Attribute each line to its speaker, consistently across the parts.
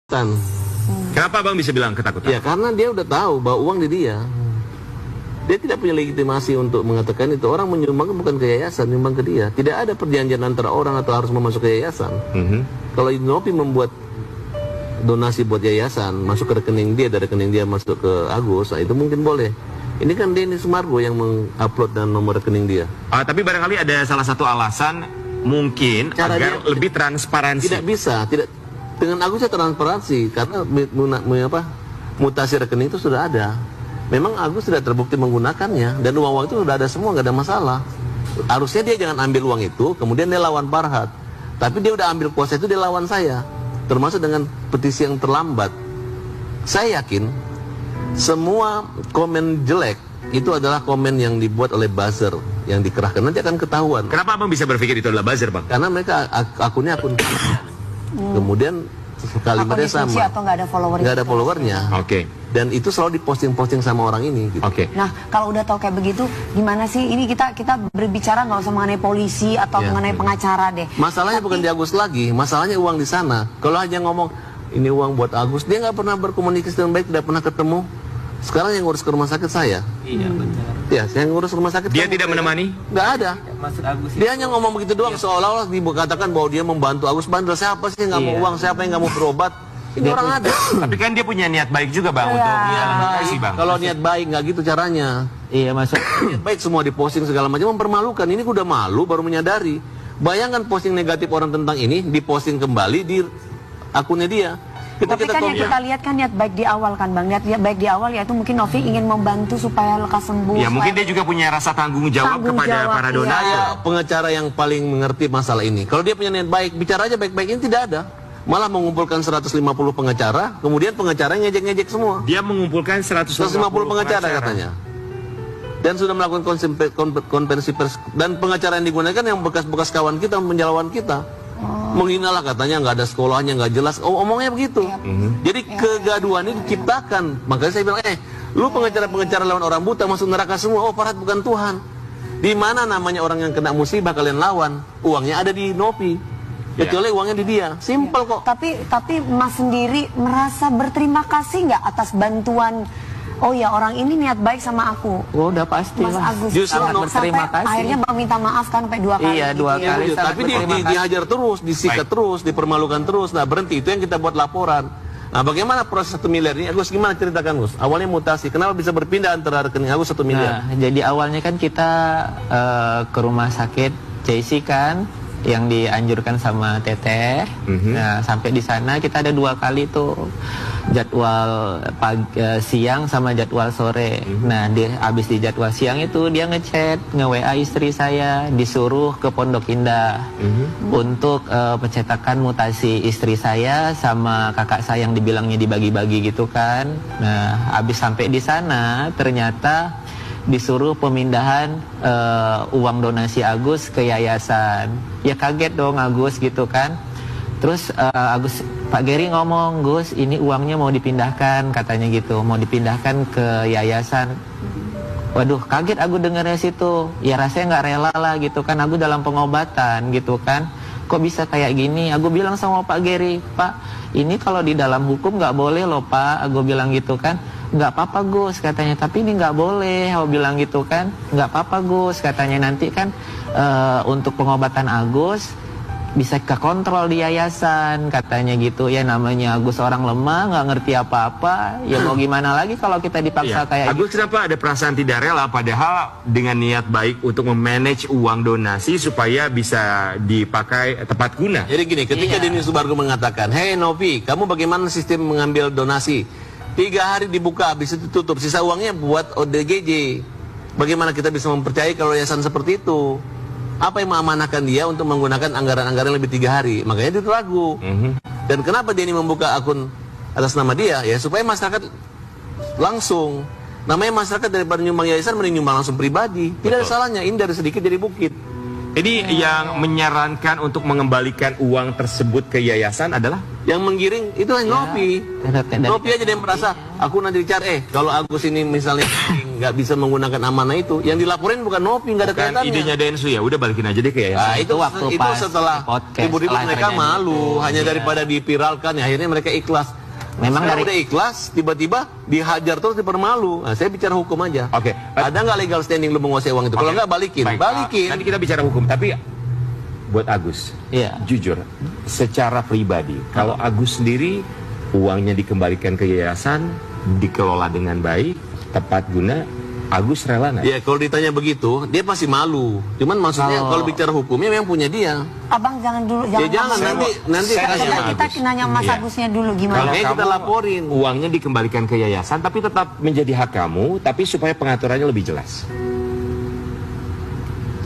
Speaker 1: Kenapa Abang bisa bilang ketakutan?
Speaker 2: Ya karena dia udah tahu bahwa uang di dia. Dia tidak punya legitimasi untuk mengatakan itu. Orang menyumbang bukan ke yayasan, nyumbang ke dia. Tidak ada perjanjian antara orang atau harus masuk ke yayasan. Kalau Nopi membuat donasi buat yayasan, masuk ke rekening dia, dari rekening dia masuk ke Agus, nah itu mungkin boleh. Ini kan Denny Sumargo yang mengupload dan nomor rekening dia.
Speaker 1: Tapi barangkali ada salah satu alasan mungkin
Speaker 2: Cara
Speaker 1: agar
Speaker 2: dia,
Speaker 1: lebih transparansi.
Speaker 2: Tidak bisa, tidak. Dengan Agus ya transparansi karena mutasi rekening itu sudah ada. Memang Agus sudah terbukti menggunakannya dan uang itu sudah ada semua, nggak ada masalah. Harusnya dia jangan ambil uang itu, kemudian dia lawan Farhad. Tapi dia udah ambil kuasa itu, dia lawan saya. Termasuk dengan petisi yang terlambat. Saya yakin semua komen jelek itu adalah komen yang dibuat oleh buzzer yang dikerahkan, nanti akan ketahuan.
Speaker 1: Kenapa Abang bisa berpikir itu adalah buzzer, Bang?
Speaker 2: Karena mereka akunnya akun kemudian kalimatnya sama,
Speaker 3: atau nggak ada follower,
Speaker 2: nggak ada followernya.
Speaker 1: Oke.
Speaker 2: Dan itu selalu diposting-posting sama orang ini. Gitu.
Speaker 1: Oke.
Speaker 3: Nah, kalau udah tahu kayak begitu, gimana sih? Ini kita berbicara nggak usah mengenai polisi atau mengenai pengacara deh.
Speaker 2: Masalahnya bukan di Agus lagi, masalahnya uang di sana. Kalau hanya ngomong ini uang buat Agus, dia nggak pernah berkomunikasi dengan baik, tidak pernah ketemu. Sekarang yang ngurus ke rumah sakit saya.
Speaker 4: Iya benar.
Speaker 2: Ya, saya ngurus rumah sakit.
Speaker 1: Dia tidak menemani?
Speaker 2: Nggak ada.
Speaker 4: Maksud Agus
Speaker 2: Dia hanya ngomong begitu doang, seolah-olah dikatakan bahwa dia membantu Agus. Bandel siapa sih yang nggak mau uang? Siapa yang nggak mau berobat? Ini orang ada.
Speaker 1: Tapi kan dia punya niat baik juga, Bang, untuk kasih, Bang.
Speaker 2: Kalau niat baik nggak gitu caranya.
Speaker 4: Iya maksud
Speaker 2: Niat baik semua diposting segala macam, mempermalukan. Ini udah malu baru menyadari. Bayangkan posting negatif orang tentang ini diposting kembali di akunnya dia.
Speaker 3: Tapi kan yang kita lihat kan niat baik di awal kan Bang. Niat baik di awal yaitu mungkin Novi ingin membantu supaya lekas sembuh.
Speaker 1: Ya mungkin dia juga punya rasa tanggung jawab kepada para donatur.
Speaker 2: Saya pengacara yang paling mengerti masalah ini. Kalau dia punya niat baik, bicara aja baik-baik, ini tidak ada. Malah mengumpulkan 150 pengacara, kemudian pengacara ngejek-ngejek semua.
Speaker 1: Dia mengumpulkan 150
Speaker 2: pengacara katanya. Dan sudah melakukan konferensi pers. Dan pengacara yang digunakan yang bekas-bekas kawan kita, menjelawan kita. Menghina lah katanya, nggak ada sekolahnya, nggak jelas. Omongnya begitu. Jadi kegaduhan ini diciptakan. Makanya saya bilang, lu pengacara-pengacara lawan orang buta masuk neraka semua. Oh, Farhad bukan Tuhan. Di mana namanya orang yang kena musibah kalian lawan? Uangnya ada di Nopi. Kecuali uangnya di dia. Simpel kok.
Speaker 3: Tapi Mas sendiri merasa berterima kasih nggak atas bantuan? Oh ya, orang ini niat baik sama aku.
Speaker 4: oh, udah pasti
Speaker 3: Mas
Speaker 4: lah.
Speaker 3: Agus.
Speaker 2: Justru
Speaker 4: berterima kasih.
Speaker 3: Akhirnya Bang minta maaf kan sampai 2 kali.
Speaker 4: Iya, 2
Speaker 3: gitu ya.
Speaker 4: kali.
Speaker 2: Tapi dihajar terus, disikat terus, dipermalukan terus. Nah, berhenti. Itu yang kita buat laporan. Nah, bagaimana proses 1 miliar ini? Agus, gimana ceritakan, Gus? Awalnya mutasi. Kenapa bisa berpindah antara rekening Agus 1 miliar?
Speaker 4: Nah, jadi awalnya kan kita ke rumah sakit JC kan, yang dianjurkan sama Teteh. Nah, sampai di sana kita ada 2 kali tuh jadwal siang sama jadwal sore. Nah, habis di jadwal siang itu dia ngechat, nge-WA istri saya, disuruh ke Pondok Indah untuk pencetakan mutasi istri saya sama kakak saya yang dibilangnya dibagi-bagi gitu kan. Nah, habis sampai di sana ternyata disuruh pemindahan uang donasi Agus ke yayasan. Ya kaget dong Agus gitu kan. Terus Pak Geri ngomong, Gus ini uangnya mau dipindahkan katanya gitu, mau dipindahkan ke yayasan. Waduh, kaget aku dengarnya situ. Ya rasanya nggak rela lah gitu kan, aku dalam pengobatan gitu kan. Kok bisa kayak gini? Aku bilang sama Pak Geri, Pak ini kalau di dalam hukum nggak boleh loh Pak. Aku bilang gitu kan. Nggak apa-apa Gus katanya, tapi ini nggak boleh. Aku bilang gitu kan. Nggak apa-apa Gus katanya, nanti kan untuk pengobatan Agus bisa kekontrol di yayasan katanya gitu. Ya namanya Agus orang lemah, nggak ngerti apa-apa. Ya mau gimana lagi kalau kita dipaksa kayak
Speaker 1: Agus
Speaker 4: gitu.
Speaker 1: kenapa ada perasaan tidak rela padahal dengan niat baik untuk memanage uang donasi supaya bisa dipakai tepat guna?
Speaker 2: Jadi gini, ketika Denny Sumargo mengatakan, "Hei Novi, kamu bagaimana sistem mengambil donasi? 3 hari dibuka, habis itu tutup. Sisa uangnya buat ODGJ. Bagaimana kita bisa mempercayai kalau yayasan seperti itu? Apa yang mengamanahkan dia untuk menggunakan anggaran-anggaran lebih 3 hari? Makanya dia ragu. Dan kenapa Denny membuka akun atas nama dia? Ya supaya masyarakat langsung. Namanya masyarakat daripada nyumbang yayasan mending nyumbang langsung pribadi. Tidak ada salahnya. Ini dari sedikit jadi bukit.
Speaker 1: Jadi yang menyarankan untuk mengembalikan uang tersebut ke yayasan adalah
Speaker 2: Yang menggiring itu hanya Nopi. Nopi aja yang merasa aku nanti dicari. Kalau Agus ini misalnya nggak bisa menggunakan amanah itu, yang dilaporin bukan Nopi, nggak ada
Speaker 1: Kan
Speaker 2: kaitannya.
Speaker 1: idenya Densu ya, udah balikin aja deh ke yayasan.
Speaker 2: Nah, itu
Speaker 4: waktu
Speaker 2: itu
Speaker 4: pas
Speaker 2: setelah
Speaker 4: podcast,
Speaker 2: ribut-ribut
Speaker 4: setelah
Speaker 2: mereka
Speaker 4: terjadi
Speaker 2: malu,
Speaker 4: itu.
Speaker 2: hanya daripada dipiralkan, ya akhirnya mereka ikhlas.
Speaker 4: Memang
Speaker 2: Setelah
Speaker 4: dari-
Speaker 2: udah ikhlas, tiba-tiba dihajar terus dipermalu. Nah, saya bicara hukum aja.
Speaker 1: Oke.
Speaker 2: Ada nggak legal standing lu menguasai uang itu? Kalau
Speaker 1: Oke.
Speaker 2: nggak balikin,
Speaker 1: Baik,
Speaker 2: balikin.
Speaker 1: nanti kita bicara hukum, tapi buat Agus,
Speaker 4: Iya.
Speaker 1: jujur, secara pribadi, kalau Agus sendiri uangnya dikembalikan ke yayasan, dikelola dengan baik, tepat guna, Agus rela nggak?
Speaker 2: Ya kalau ditanya begitu, dia pasti malu. Cuman maksudnya kalau bicara hukumnya memang punya dia.
Speaker 3: Abang jangan dulu,
Speaker 2: Ya jangan
Speaker 1: Saya
Speaker 2: nanti
Speaker 1: mau-
Speaker 2: nanti
Speaker 1: saya
Speaker 2: tanya
Speaker 1: nanya
Speaker 2: sama
Speaker 1: sama
Speaker 3: kita
Speaker 1: Agus.
Speaker 3: nanya Mas
Speaker 1: Iya.
Speaker 3: Agusnya dulu
Speaker 1: Kalau
Speaker 3: gimana.
Speaker 2: Makanya kita
Speaker 1: kamu
Speaker 2: laporin.
Speaker 1: uangnya dikembalikan ke yayasan, tapi tetap menjadi hak kamu, tapi supaya pengaturannya lebih jelas.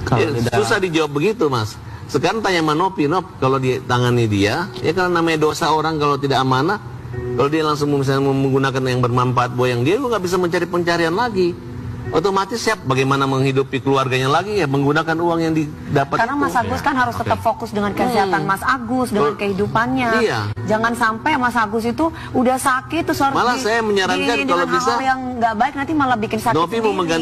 Speaker 4: Kalau
Speaker 2: Ya,
Speaker 4: tidak-
Speaker 2: susah dijawab begitu, Mas. Sekarang tanya sama Nopi, Nop, kalau ditangani dia, ya karena namanya dosa orang kalau tidak amanah, kalau dia langsung misalnya menggunakan yang bermanfaat buat yang dia, lu nggak bisa mencari pencarian lagi. Otomatis siap bagaimana menghidupi keluarganya lagi ya menggunakan uang yang didapat
Speaker 3: Karena
Speaker 2: itu.
Speaker 3: Mas Agus kan harus tetap fokus dengan kesehatan Mas Agus, dengan kehidupannya.
Speaker 2: Iya.
Speaker 3: Jangan sampai Mas Agus itu udah sakit terus harus
Speaker 2: Malah saya menyarankan
Speaker 3: diiringi
Speaker 2: kalau
Speaker 3: dengan
Speaker 2: bisa-
Speaker 3: hal-hal yang nggak baik nanti malah bikin sakit
Speaker 2: Nopi mau
Speaker 3: sendiri.
Speaker 2: mengganti